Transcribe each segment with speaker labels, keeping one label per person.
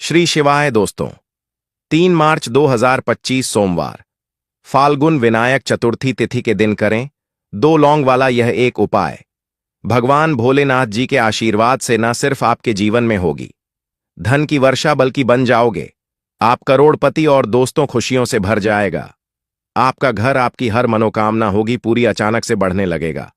Speaker 1: श्री शिवाय दोस्तों। 3 मार्च 2025 सोमवार, फाल्गुन विनायक चतुर्थी तिथि के दिन करें 2 लौंग वाला यह एक उपाय। भगवान भोलेनाथ जी के आशीर्वाद से न सिर्फ आपके जीवन में होगी धन की वर्षा बल्कि बन जाओगे आप करोड़पति और दोस्तों खुशियों से भर जाएगा। आपका घर, आपकी हर मनोकामना होगी पूरी, अचानक से बढ़ने लगेगा।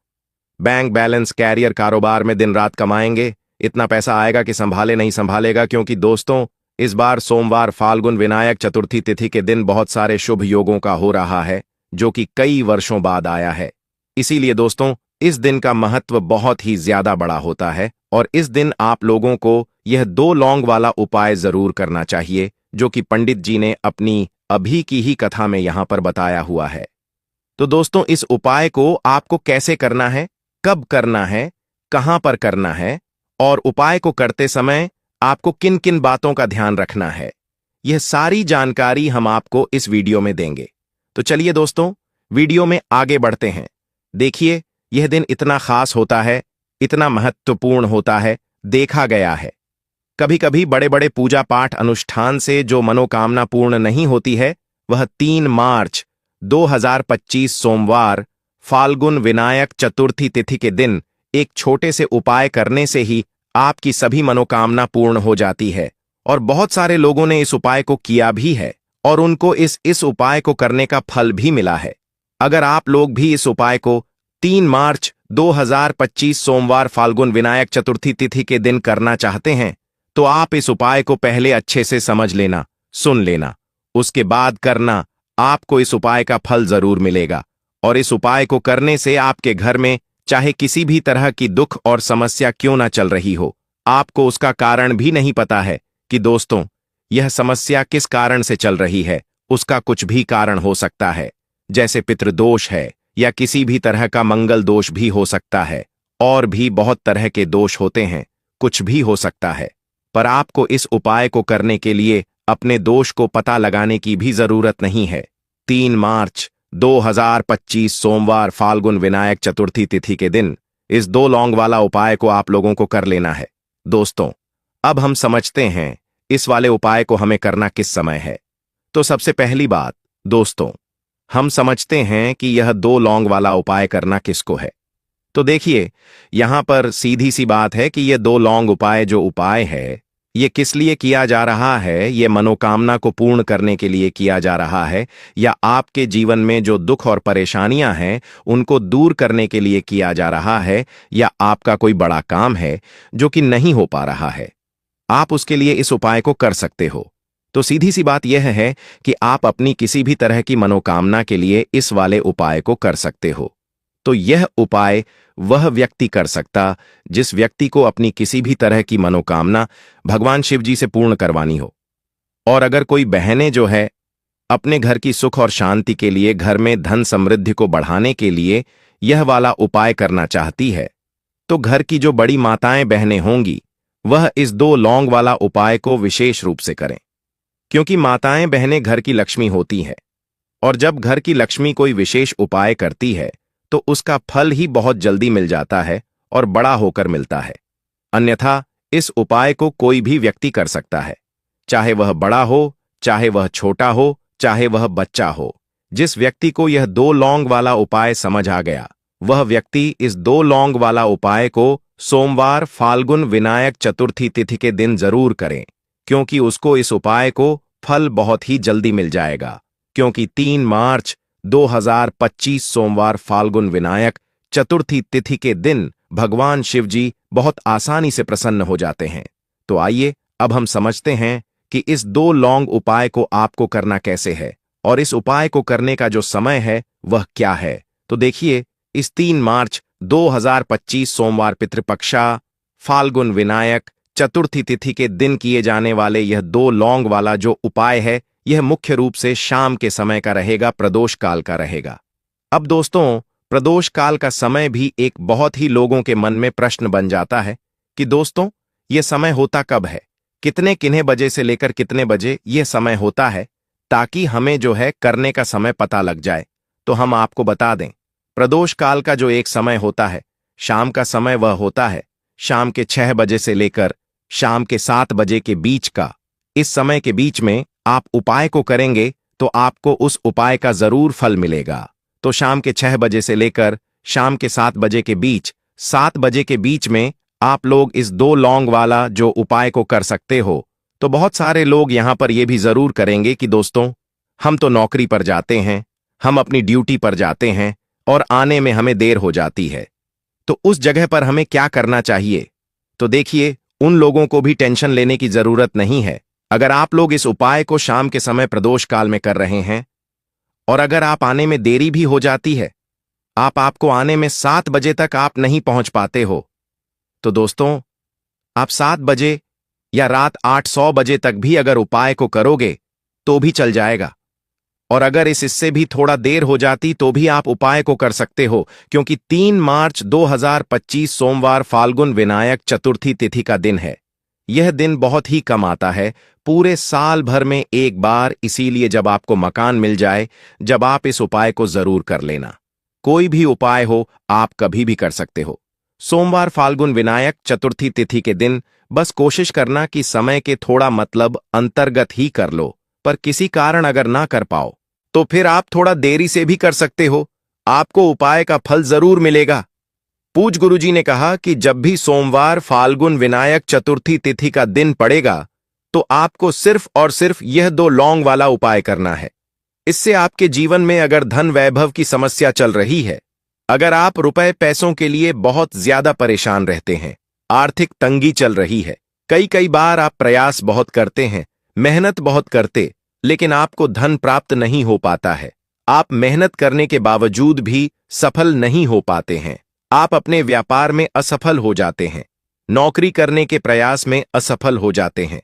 Speaker 1: बैंक बैलेंस, कैरियर, कारोबार में दिन रात कमाएंगे, इतना पैसा आएगा कि संभाले नहीं संभालेगा। क्योंकि दोस्तों, इस बार सोमवार फाल्गुन विनायक चतुर्थी तिथि के दिन बहुत सारे शुभ योगों का हो रहा है, जो कि कई वर्षों बाद आया है। इसीलिए दोस्तों, इस दिन का महत्व बहुत ही ज्यादा बड़ा होता है और इस दिन आप लोगों को यह 2 लौंग वाला उपाय जरूर करना चाहिए, जो कि पंडित जी ने अपनी अभी की ही कथा में यहां पर बताया हुआ है। तो दोस्तों, इस उपाय को आपको कैसे करना है, कब करना है, कहां पर करना है और उपाय को करते समय आपको किन किन बातों का ध्यान रखना है, यह सारी जानकारी हम आपको इस वीडियो में देंगे। तो चलिए दोस्तों, वीडियो में आगे बढ़ते हैं। देखिए, यह दिन इतना खास होता है, इतना महत्वपूर्ण होता है, देखा गया है कभी कभी बड़े बड़े पूजा पाठ अनुष्ठान से जो मनोकामना पूर्ण नहीं होती है, वह 3 मार्च 2025 सोमवार फाल्गुन विनायक चतुर्थी तिथि के दिन एक छोटे से उपाय करने से ही आपकी सभी मनोकामना पूर्ण हो जाती है। और बहुत सारे लोगों ने इस उपाय को किया भी है और उनको इस उपाय को करने का फल भी मिला है। अगर आप लोग भी इस उपाय को 3 मार्च 2025 सोमवार फाल्गुन विनायक चतुर्थी तिथि के दिन करना चाहते हैं, तो आप इस उपाय को पहले अच्छे से समझ लेना, सुन लेना, उसके बाद करना। आपको इस उपाय का फल जरूर मिलेगा और इस उपाय को करने से आपके घर में चाहे किसी भी तरह की दुख और समस्या क्यों ना चल रही हो, आपको उसका कारण भी नहीं पता है कि दोस्तों यह समस्या किस कारण से चल रही है। उसका कुछ भी कारण हो सकता है, जैसे पितृदोष है या किसी भी तरह का मंगल दोष भी हो सकता है, और भी बहुत तरह के दोष होते हैं, कुछ भी हो सकता है। पर आपको इस उपाय को करने के लिए अपने दोष को पता लगाने की भी जरूरत नहीं है। 3 मार्च 2025 सोमवार फाल्गुन विनायक चतुर्थी तिथि के दिन इस 2 लौंग वाला उपाय को आप लोगों को कर लेना है। दोस्तों, अब हम समझते हैं इस वाले उपाय को हमें करना किस समय है। तो सबसे पहली बात दोस्तों, हम समझते हैं कि यह 2 लौंग वाला उपाय करना किसको है। तो देखिए, यहां पर सीधी सी बात है कि यह 2 लौंग उपाय जो उपाय है, ये किस लिए किया जा रहा है। ये मनोकामना को पूर्ण करने के लिए किया जा रहा है, या आपके जीवन में जो दुख और परेशानियां हैं उनको दूर करने के लिए किया जा रहा है, या आपका कोई बड़ा काम है जो कि नहीं हो पा रहा है, आप उसके लिए इस उपाय को कर सकते हो। तो सीधी सी बात यह है कि आप अपनी किसी भी तरह की मनोकामना के लिए इस वाले उपाय को कर सकते हो। तो यह उपाय वह व्यक्ति कर सकता जिस व्यक्ति को अपनी किसी भी तरह की मनोकामना भगवान शिव जी से पूर्ण करवानी हो। और अगर कोई बहनें जो है अपने घर की सुख और शांति के लिए, घर में धन समृद्धि को बढ़ाने के लिए यह वाला उपाय करना चाहती है, तो घर की जो बड़ी माताएं बहनें होंगी वह इस 2 लौंग वाला उपाय को विशेष रूप से करें। क्योंकि माताएं बहनें घर की लक्ष्मी होती हैं, और जब घर की लक्ष्मी कोई विशेष उपाय करती है तो उसका फल ही बहुत जल्दी मिल जाता है और बड़ा होकर मिलता है। अन्यथा इस उपाय को कोई भी व्यक्ति कर सकता है, चाहे वह बड़ा हो, चाहे वह छोटा हो, चाहे वह बच्चा हो। जिस व्यक्ति को यह 2 लौंग वाला उपाय समझ आ गया, वह व्यक्ति इस 2 लौंग वाला उपाय को सोमवार फाल्गुन विनायक चतुर्थी तिथि के दिन जरूर करें, क्योंकि उसको इस उपाय को फल बहुत ही जल्दी मिल जाएगा। क्योंकि 3 मार्च 2025 सोमवार फाल्गुन विनायक चतुर्थी तिथि के दिन भगवान शिव जी बहुत आसानी से प्रसन्न हो जाते हैं। तो आइए अब हम समझते हैं कि इस 2 लौंग उपाय को आपको करना कैसे है और इस उपाय को करने का जो समय है वह क्या है। तो देखिए, इस 3 मार्च 2025 सोमवार पितृपक्षा फाल्गुन विनायक चतुर्थी तिथि के दिन किए जाने वाले यह 2 लौंग वाला जो उपाय है, यह मुख्य रूप से शाम के समय का रहेगा, प्रदोष काल का रहेगा। अब दोस्तों, प्रदोष काल का समय भी एक बहुत ही लोगों के मन में प्रश्न बन जाता है कि दोस्तों यह समय होता कब है, कितने बजे से लेकर कितने बजे यह समय होता है, ताकि हमें जो है करने का समय पता लग जाए। तो हम आपको बता दें, प्रदोष काल का जो एक समय होता है, शाम का समय, वह होता है शाम के 6 बजे से लेकर शाम के 7 बजे के बीच का। इस समय के बीच में आप उपाय को करेंगे तो आपको उस उपाय का जरूर फल मिलेगा। तो शाम के 6 बजे से लेकर शाम के 7 बजे के बीच, 7 बजे के बीच में आप लोग इस 2 लौंग वाला जो उपाय को कर सकते हो। तो बहुत सारे लोग यहां पर यह भी जरूर करेंगे कि दोस्तों, हम तो नौकरी पर जाते हैं, हम अपनी ड्यूटी पर जाते हैं और आने में हमें देर हो जाती है, तो उस जगह पर हमें क्या करना चाहिए? तो देखिए, उन लोगों को भी टेंशन लेने की जरूरत नहीं है। अगर आप लोग इस उपाय को शाम के समय प्रदोष काल में कर रहे हैं और अगर आप आने में देरी भी हो जाती है, आपको आने में 7 बजे तक आप नहीं पहुंच पाते हो, तो दोस्तों, आप 7 बजे या रात 8-9 बजे तक भी अगर उपाय को करोगे तो भी चल जाएगा। और अगर इससे भी थोड़ा देर हो जाती तो भी आप उपाय को कर सकते हो, क्योंकि 3 मार्च 2025 सोमवार फाल्गुन विनायक चतुर्थी तिथि का दिन है। यह दिन बहुत ही कम आता है, पूरे साल भर में एक बार, इसीलिए जब आपको मकान मिल जाए, जब आप इस उपाय को जरूर कर लेना। कोई भी उपाय हो, आप कभी भी कर सकते हो। सोमवार फाल्गुन विनायक चतुर्थी तिथि के दिन बस कोशिश करना कि समय के थोड़ा मतलब अंतर्गत ही कर लो, पर किसी कारण अगर ना कर पाओ तो फिर आप थोड़ा देरी से भी कर सकते हो, आपको उपाय का फल जरूर मिलेगा। पूज गुरुजी ने कहा कि जब भी सोमवार फाल्गुन विनायक चतुर्थी तिथि का दिन पड़ेगा तो आपको सिर्फ और सिर्फ यह 2 लौंग वाला उपाय करना है। इससे आपके जीवन में अगर धन वैभव की समस्या चल रही है, अगर आप रुपए पैसों के लिए बहुत ज्यादा परेशान रहते हैं, आर्थिक तंगी चल रही है, कई बार आप प्रयास बहुत करते हैं, मेहनत बहुत करते, लेकिन आपको धन प्राप्त नहीं हो पाता है, आप मेहनत करने के बावजूद भी सफल नहीं हो पाते हैं, आप अपने व्यापार में असफल हो जाते हैं, नौकरी करने के प्रयास में असफल हो जाते हैं,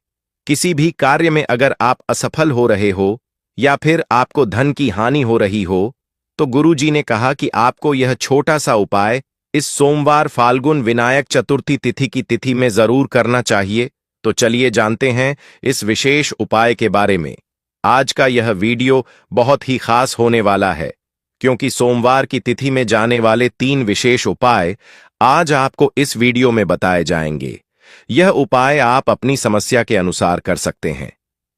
Speaker 1: किसी भी कार्य में अगर आप असफल हो रहे हो या फिर आपको धन की हानि हो रही हो, तो गुरुजी ने कहा कि आपको यह छोटा सा उपाय इस सोमवार फाल्गुन विनायक चतुर्थी तिथि की तिथि में जरूर करना चाहिए। तो चलिए जानते हैं इस विशेष उपाय के बारे में। आज का यह वीडियो बहुत ही खास होने वाला है, क्योंकि सोमवार की तिथि में जाने वाले 3 विशेष उपाय आज आपको इस वीडियो में बताए जाएंगे। यह उपाय आप अपनी समस्या के अनुसार कर सकते हैं।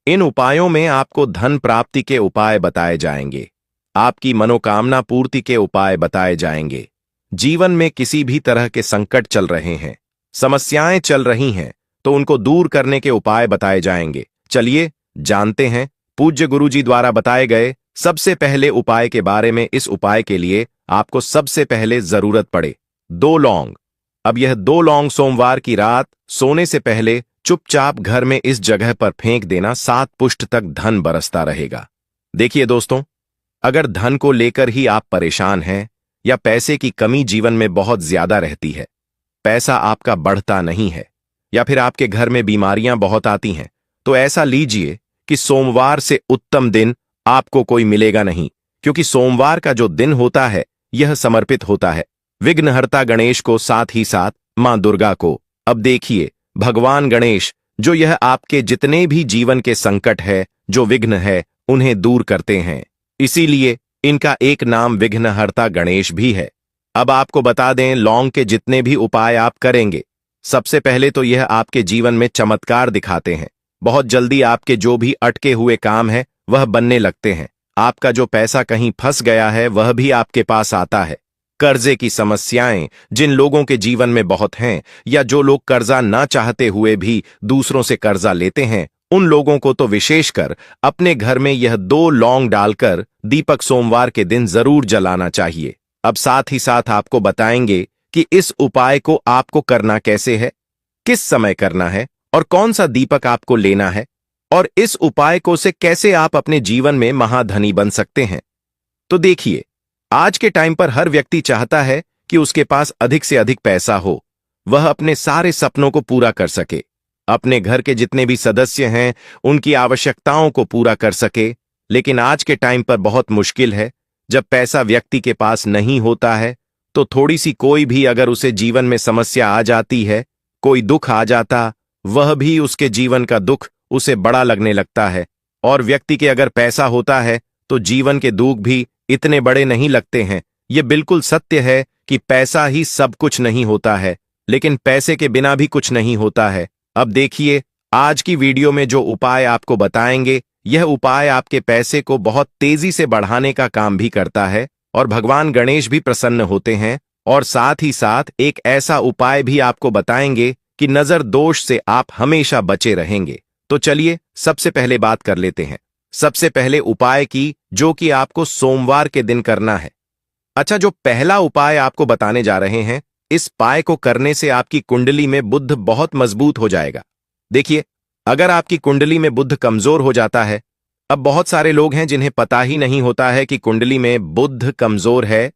Speaker 1: इन उपायों में आपको धन प्राप्ति के उपाय बताए जाएंगे, आपकी मनोकामना पूर्ति के उपाय बताए जाएंगे, जीवन में किसी भी तरह के संकट चल रहे हैं, समस्याएं चल रही हैं, तो उनको दूर करने के उपाय बताए जाएंगे। चलिए जानते हैं पूज्य गुरुजी द्वारा बताए गए सबसे पहले उपाय के बारे में। इस उपाय के लिए आपको सबसे पहले जरूरत पड़े 2 लौंग। अब यह 2 लौंग सोमवार की रात सोने से पहले चुपचाप घर में इस जगह पर फेंक देना, 7 पुष्ट तक धन बरसता रहेगा। देखिए दोस्तों, अगर धन को लेकर ही आप परेशान हैं या पैसे की कमी जीवन में बहुत ज्यादा रहती है, पैसा आपका बढ़ता नहीं है, या फिर आपके घर में बीमारियां बहुत आती हैं, तो ऐसा लीजिए कि सोमवार से उत्तम दिन आपको कोई मिलेगा नहीं, क्योंकि सोमवार का जो दिन होता है यह समर्पित होता है विघ्नहर्ता गणेश को, साथ ही साथ मां दुर्गा को। अब देखिए, भगवान गणेश जो यह आपके जितने भी जीवन के संकट है, जो विघ्न है, उन्हें दूर करते हैं, इसीलिए इनका एक नाम विघ्नहर्ता गणेश भी है। अब आपको बता दें, लौंग के जितने भी उपाय आप करेंगे, सबसे पहले तो यह आपके जीवन में चमत्कार दिखाते हैं। बहुत जल्दी आपके जो भी अटके हुए काम है वह बनने लगते हैं, आपका जो पैसा कहीं फंस गया है वह भी आपके पास आता है। कर्जे की समस्याएं जिन लोगों के जीवन में बहुत हैं, या जो लोग कर्जा ना चाहते हुए भी दूसरों से कर्जा लेते हैं, उन लोगों को तो विशेषकर अपने घर में यह 2 लौंग डालकर दीपक सोमवार के दिन जरूर जलाना चाहिए। अब साथ ही साथ आपको बताएंगे कि इस उपाय को आपको करना कैसे है, किस समय करना है और कौन सा दीपक आपको लेना है, और इस उपाय को से कैसे आप अपने जीवन में महाधनी बन सकते हैं। तो देखिए, आज के टाइम पर हर व्यक्ति चाहता है कि उसके पास अधिक से अधिक पैसा हो, वह अपने सारे सपनों को पूरा कर सके, अपने घर के जितने भी सदस्य हैं उनकी आवश्यकताओं को पूरा कर सके। लेकिन आज के टाइम पर बहुत मुश्किल है, जब पैसा व्यक्ति के पास नहीं होता है तो थोड़ी सी कोई भी अगर उसे जीवन में समस्या आ जाती है, कोई दुख आ जाता, वह भी उसके जीवन का दुख उसे बड़ा लगने लगता है। और व्यक्ति के अगर पैसा होता है तो जीवन के दुख भी इतने बड़े नहीं लगते हैं। यह बिल्कुल सत्य है कि पैसा ही सब कुछ नहीं होता है, लेकिन पैसे के बिना भी कुछ नहीं होता है। अब देखिए, आज की वीडियो में जो उपाय आपको बताएंगे, यह उपाय आपके पैसे को बहुत तेजी से बढ़ाने का काम भी करता है और भगवान गणेश भी प्रसन्न होते हैं। और साथ ही साथ एक ऐसा उपाय भी आपको बताएंगे कि नजर दोष से आप हमेशा बचे रहेंगे। तो चलिए सबसे पहले बात कर लेते हैं सबसे पहले उपाय की, जो कि आपको सोमवार के दिन करना है। अच्छा, जो पहला उपाय आपको बताने जा रहे हैं, इस उपाय को करने से आपकी कुंडली में बुध बहुत मजबूत हो जाएगा। देखिए, अगर आपकी कुंडली में बुध कमजोर हो जाता है, अब बहुत सारे लोग हैं जिन्हें पता ही नहीं होता है कि कुंडली में बुध कमजोर है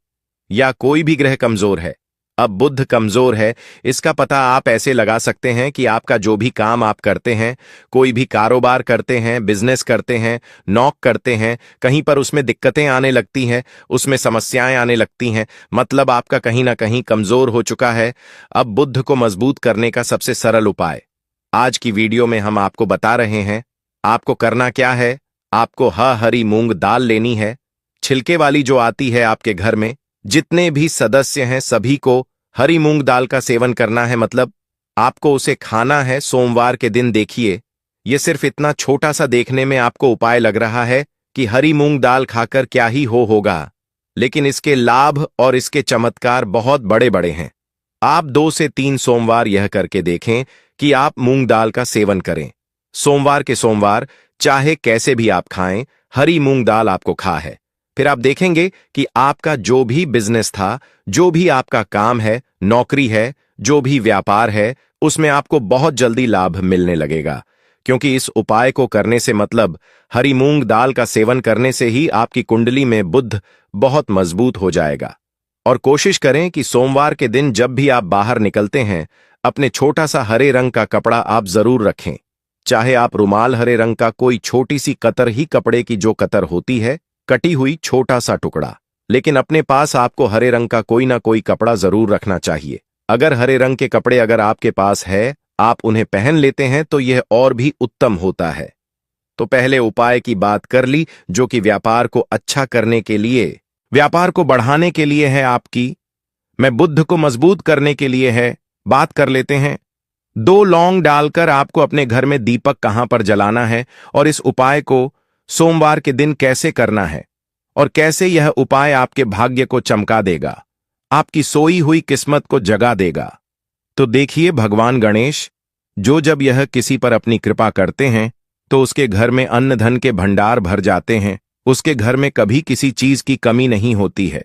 Speaker 1: या कोई भी ग्रह कमजोर है। अब बुध कमजोर है, इसका पता आप ऐसे लगा सकते हैं कि आपका जो भी काम आप करते हैं, कोई भी कारोबार करते हैं, बिजनेस करते हैं, नौक करते हैं, कहीं पर उसमें दिक्कतें आने लगती हैं, उसमें समस्याएं आने लगती हैं, मतलब आपका कहीं ना कहीं कमजोर हो चुका है। अब बुध को मजबूत करने का सबसे सरल उपाय आज की वीडियो में हम आपको बता रहे हैं। आपको करना क्या है, आपको हरी मूंग दाल लेनी है, छिलके वाली जो आती है आपके घर में। जितने भी सदस्य हैं सभी को हरी मूंग दाल का सेवन करना है, मतलब आपको उसे खाना है सोमवार के दिन। देखिए, ये सिर्फ इतना छोटा सा देखने में आपको उपाय लग रहा है कि हरी मूंग दाल खाकर क्या ही होगा, लेकिन इसके लाभ और इसके चमत्कार बहुत बड़े बड़े हैं। आप 2 से 3 सोमवार यह करके देखें कि आप मूंग दाल का सेवन करें। सोमवार के सोमवार चाहे कैसे भी आप खाएं, हरी मूंग दाल आपको खा है। फिर आप देखेंगे कि आपका जो भी बिजनेस था, जो भी आपका काम है, नौकरी है, जो भी व्यापार है, उसमें आपको बहुत जल्दी लाभ मिलने लगेगा। क्योंकि इस उपाय को करने से मतलब हरी मूंग दाल का सेवन करने से ही आपकी कुंडली में बुध बहुत मजबूत हो जाएगा। और कोशिश करें कि सोमवार के दिन जब भी आप बाहर निकलते हैं, अपने छोटा सा हरे रंग का कपड़ा आप जरूर रखें। चाहे आप रुमाल हरे रंग का कोई छोटी सी कतर ही, कपड़े की जो कतर होती है, कटी हुई छोटा सा टुकड़ा, लेकिन अपने पास आपको हरे रंग का कोई ना कोई कपड़ा जरूर रखना चाहिए। अगर हरे रंग के कपड़े अगर आपके पास है, आप उन्हें पहन लेते हैं तो यह और भी उत्तम होता है। तो पहले उपाय की बात कर ली, जो कि व्यापार को अच्छा करने के लिए, व्यापार को बढ़ाने के लिए है आपकी, मैं बुध को मजबूत करने के लिए है। बात कर लेते हैं। 2 लौंग डालकर आपको अपने घर में दीपक कहां पर जलाना है और इस उपाय को सोमवार के दिन कैसे करना है और कैसे यह उपाय आपके भाग्य को चमका देगा, आपकी सोई हुई किस्मत को जगा देगा। तो देखिए, भगवान गणेश जो जब यह किसी पर अपनी कृपा करते हैं तो उसके घर में अन्न धन के भंडार भर जाते हैं, उसके घर में कभी किसी चीज की कमी नहीं होती है।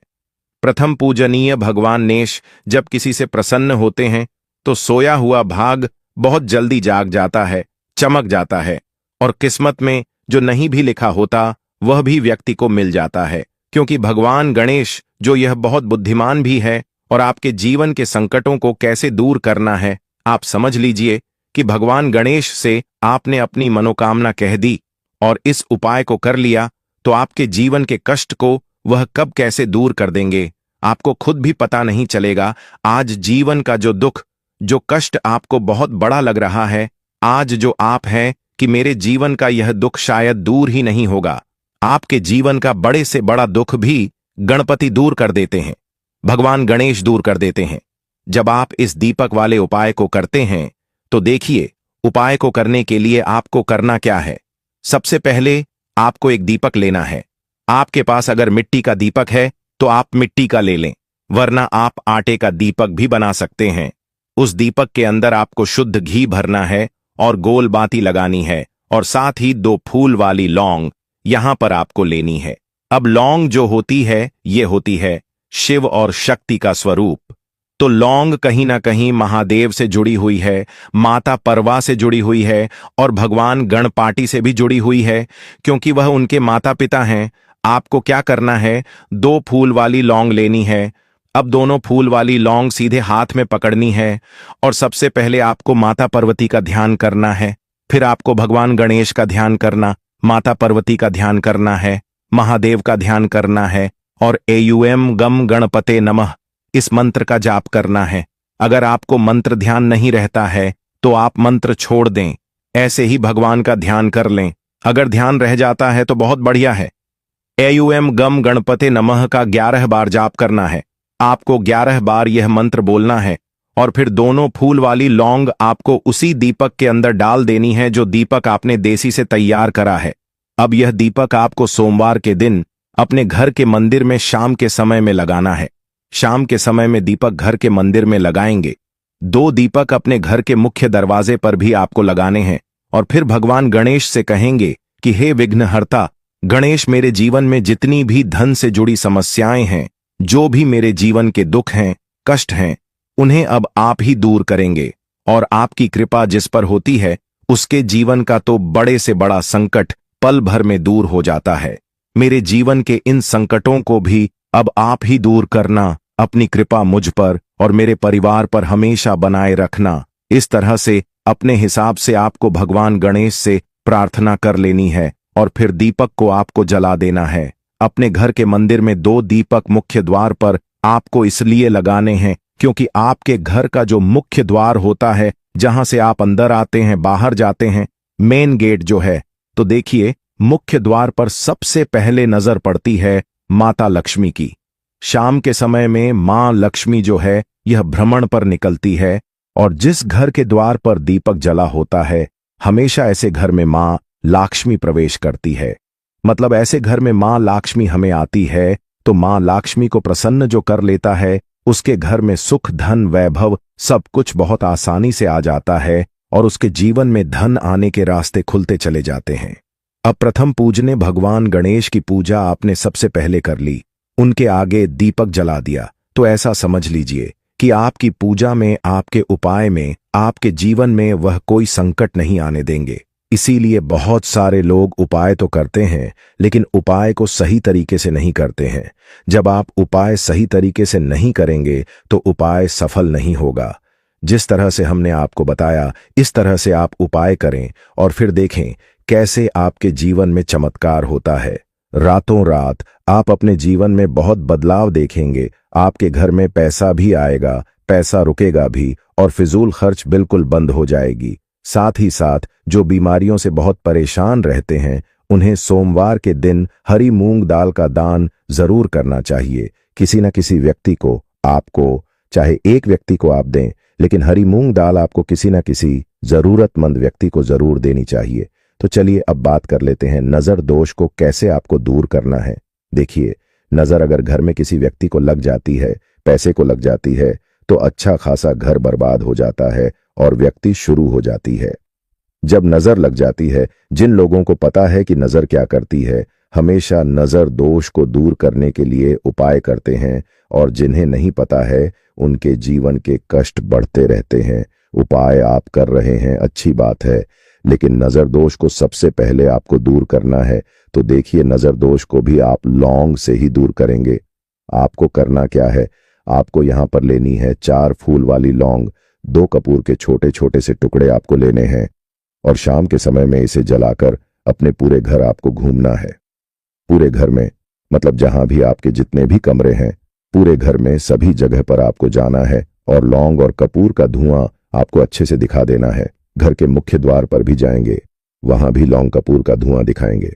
Speaker 1: प्रथम पूजनीय भगवान नेश जब किसी से प्रसन्न होते हैं तो सोया हुआ भाग बहुत जल्दी जाग जाता है, चमक जाता है, और किस्मत में जो नहीं भी लिखा होता वह भी व्यक्ति को मिल जाता है। क्योंकि भगवान गणेश जो यह बहुत बुद्धिमान भी है और आपके जीवन के संकटों को कैसे दूर करना है, आप समझ लीजिए कि भगवान गणेश से आपने अपनी मनोकामना कह दी और इस उपाय को कर लिया तो आपके जीवन के कष्ट को वह कब कैसे दूर कर देंगे, आपको खुद भी पता नहीं चलेगा। आज जीवन का जो दुख, जो कष्ट आपको बहुत बड़ा लग रहा है, आज जो आप हैं कि मेरे जीवन का यह दुख शायद दूर ही नहीं होगा, आपके जीवन का बड़े से बड़ा दुख भी गणपति दूर कर देते हैं, भगवान गणेश दूर कर देते हैं। जब आप इस दीपक वाले उपाय को करते हैं तो देखिए, उपाय को करने के लिए आपको करना क्या है। सबसे पहले आपको एक दीपक लेना है। आपके पास अगर मिट्टी का दीपक है तो आप मिट्टी का ले लें, वरना आप आटे का दीपक भी बना सकते हैं। उस दीपक के अंदर आपको शुद्ध घी भरना है और गोल बाती लगानी है, और साथ ही 2 फूल वाली लौंग यहां पर आपको लेनी है। अब लौंग जो होती है, ये होती है शिव और शक्ति का स्वरूप। तो लौंग कहीं ना कहीं महादेव से जुड़ी हुई है, माता परवा से जुड़ी हुई है और भगवान गणपाटी से भी जुड़ी हुई है, क्योंकि वह उनके माता पिता हैं। आपको क्या करना है, 2 फूल वाली लौंग लेनी है। अब दोनों फूल वाली लौंग सीधे हाथ में पकड़नी है और सबसे पहले आपको माता पार्वती का ध्यान करना है, फिर आपको भगवान गणेश का ध्यान करना, माता पार्वती का ध्यान करना है, महादेव का ध्यान करना है और एयूएम गम गणपते नमः इस मंत्र का जाप करना है। अगर आपको मंत्र ध्यान नहीं रहता है तो आप मंत्र छोड़ दें, ऐसे ही भगवान का ध्यान कर लें। अगर ध्यान रह जाता है तो बहुत बढ़िया है। एयूएम गम गणपते नमः का 11 बार जाप करना है। आपको 11 बार यह मंत्र बोलना है और फिर दोनों फूल वाली लौंग आपको उसी दीपक के अंदर डाल देनी है जो दीपक आपने देसी से तैयार करा है। अब यह दीपक आपको सोमवार के दिन अपने घर के मंदिर में शाम के समय में लगाना है। शाम के समय में दीपक घर के मंदिर में लगाएंगे। 2 दीपक अपने घर के मुख्य दरवाजे पर भी आपको लगाने हैं और फिर भगवान गणेश से कहेंगे कि हे विघ्नहर्ता गणेश, मेरे जीवन में जितनी भी धन से जुड़ी समस्याएं हैं, जो भी मेरे जीवन के दुख हैं, कष्ट हैं, उन्हें अब आप ही दूर करेंगे और आपकी कृपा जिस पर होती है उसके जीवन का तो बड़े से बड़ा संकट पल भर में दूर हो जाता है। मेरे जीवन के इन संकटों को भी अब आप ही दूर करना, अपनी कृपा मुझ पर और मेरे परिवार पर हमेशा बनाए रखना। इस तरह से अपने हिसाब से आपको भगवान गणेश से प्रार्थना कर लेनी है और फिर दीपक को आपको जला देना है। अपने घर के मंदिर में 2 दीपक मुख्य द्वार पर आपको इसलिए लगाने हैं क्योंकि आपके घर का जो मुख्य द्वार होता है, जहां से आप अंदर आते हैं, बाहर जाते हैं, मेन गेट जो है, तो देखिए मुख्य द्वार पर सबसे पहले नजर पड़ती है माता लक्ष्मी की। शाम के समय में मां लक्ष्मी जो है यह भ्रमण पर निकलती है और जिस घर के द्वार पर दीपक जला होता है, हमेशा ऐसे घर में मां लक्ष्मी प्रवेश करती है। मतलब ऐसे घर में मां लक्ष्मी हमें आती है तो मां लक्ष्मी को प्रसन्न जो कर लेता है, उसके घर में सुख, धन, वैभव सब कुछ बहुत आसानी से आ जाता है और उसके जीवन में धन आने के रास्ते खुलते चले जाते हैं। अब प्रथम पूजने भगवान गणेश की पूजा आपने सबसे पहले कर ली, उनके आगे दीपक जला दिया, तो ऐसा समझ लीजिए कि आपकी पूजा में, आपके उपाय में, आपके जीवन में वह कोई संकट नहीं आने देंगे। इसीलिए बहुत सारे लोग उपाय तो करते हैं लेकिन उपाय को सही तरीके से नहीं करते हैं। जब आप उपाय सही तरीके से नहीं करेंगे तो उपाय सफल नहीं होगा। जिस तरह से हमने आपको बताया, इस तरह से आप उपाय करें और फिर देखें कैसे आपके जीवन में चमत्कार होता है। रातों रात आप अपने जीवन में बहुत बदलाव देखेंगे। आपके घर में पैसा भी आएगा, पैसा रुकेगा भी और फिजूल खर्च बिल्कुल बंद हो जाएगी। साथ ही साथ जो बीमारियों से बहुत परेशान रहते हैं, उन्हें सोमवार के दिन हरी मूंग दाल का दान जरूर करना चाहिए। किसी न किसी व्यक्ति को, आपको चाहे एक व्यक्ति को आप दें, लेकिन हरी मूंग दाल आपको किसी न किसी जरूरतमंद व्यक्ति को जरूर देनी चाहिए। तो चलिए अब बात कर लेते हैं नजर दोष को कैसे आपको दूर करना है। देखिए, नजर अगर घर में किसी व्यक्ति को लग जाती है, पैसे को लग जाती है, तो अच्छा खासा घर बर्बाद हो जाता है और व्यक्ति शुरू हो जाती है। जब नजर लग जाती है, जिन लोगों को पता है कि नजर क्या करती है, हमेशा नजर दोष को दूर करने के लिए उपाय करते हैं और जिन्हें नहीं पता है उनके जीवन के कष्ट बढ़ते रहते हैं। उपाय आप कर रहे हैं, अच्छी बात है, लेकिन नजर दोष को सबसे पहले आपको दूर करना है। तो देखिए, नजर दोष को भी आप लौंग से ही दूर करेंगे। आपको करना क्या है, आपको यहां पर लेनी है 4 फूल वाली लौंग, 2 कपूर के छोटे छोटे से टुकड़े आपको लेने हैं और शाम के समय में इसे जलाकर अपने पूरे घर आपको घूमना है। पूरे घर में, मतलब जहां भी आपके जितने भी कमरे हैं, पूरे घर में सभी जगह पर आपको जाना है और लौंग और कपूर का धुआं आपको अच्छे से दिखा देना है। घर के मुख्य द्वार पर भी जाएंगे, वहां भी लौंग कपूर का धुआं दिखाएंगे।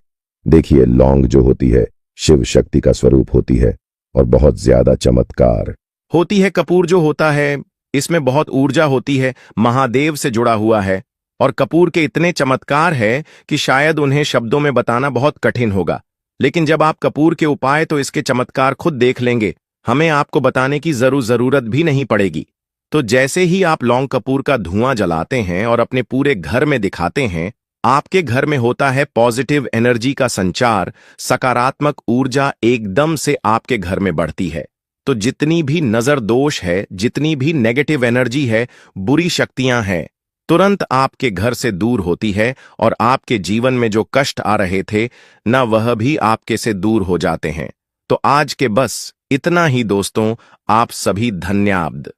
Speaker 1: देखिए, लौंग जो होती है शिव शक्ति का स्वरूप होती है और बहुत ज्यादा चमत्कार होती है। कपूर जो होता है इसमें बहुत ऊर्जा होती है, महादेव से जुड़ा हुआ है और कपूर के इतने चमत्कार है कि शायद उन्हें शब्दों में बताना बहुत कठिन होगा। लेकिन जब आप कपूर के उपाय तो इसके चमत्कार खुद देख लेंगे, हमें आपको बताने की जरूरत भी नहीं पड़ेगी। तो जैसे ही आप लौंग कपूर का धुआं जलाते हैं और अपने पूरे घर में दिखाते हैं, आपके घर में होता है पॉजिटिव एनर्जी का संचार, सकारात्मक ऊर्जा एकदम से आपके घर में बढ़ती है। तो जितनी भी नजर दोष है, जितनी भी नेगेटिव एनर्जी है, बुरी शक्तियां हैं, तुरंत आपके घर से दूर होती है और आपके जीवन में जो कष्ट आ रहे थे न, वह भी आपके से दूर हो जाते हैं। तो आज के बस इतना ही दोस्तों, आप सभी धन्यवाद।